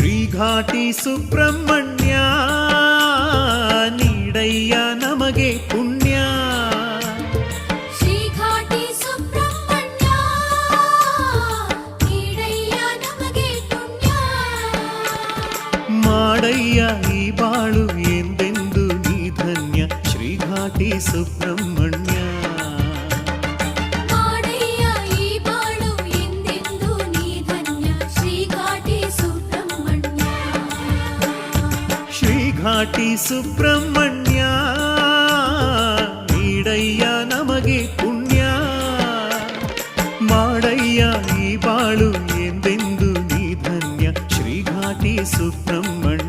ಘಾಟಿ ಸುಬ್ರಹ್ಮಣ್ಯ ನೀಡಯ್ಯ ನಮಗೆ ಪುಣ್ಯ. ಶ್ರೀ ಘಾಟಿ ಸುಬ್ರಹ್ಮಣ್ಯ ನೀಡಯ್ಯ ನಮಗೆ ಪುಣ್ಯ. ಮಾಡಯ್ಯ ಈ ಬಾಳು ಎಂದೆಂದು ನೀ ಧನ್ಯ ಶ್ರೀ ಘಾಟಿ ಸುಬ್ರಹ್ಮಣ್ಯ. ಘಾಟಿ ಸುಬ್ರಹ್ಮಣ್ಯ ನೀಡಯ್ಯ ನಮಗೆ ಪುಣ್ಯ. ಮಾಡಯ್ಯ ಈ ಬಾಳು ಎಂದೆಂದು ನೀ ಧನ್ಯ ಶ್ರೀ ಘಾಟಿ ಸುಬ್ರಹ್ಮಣ್ಯ.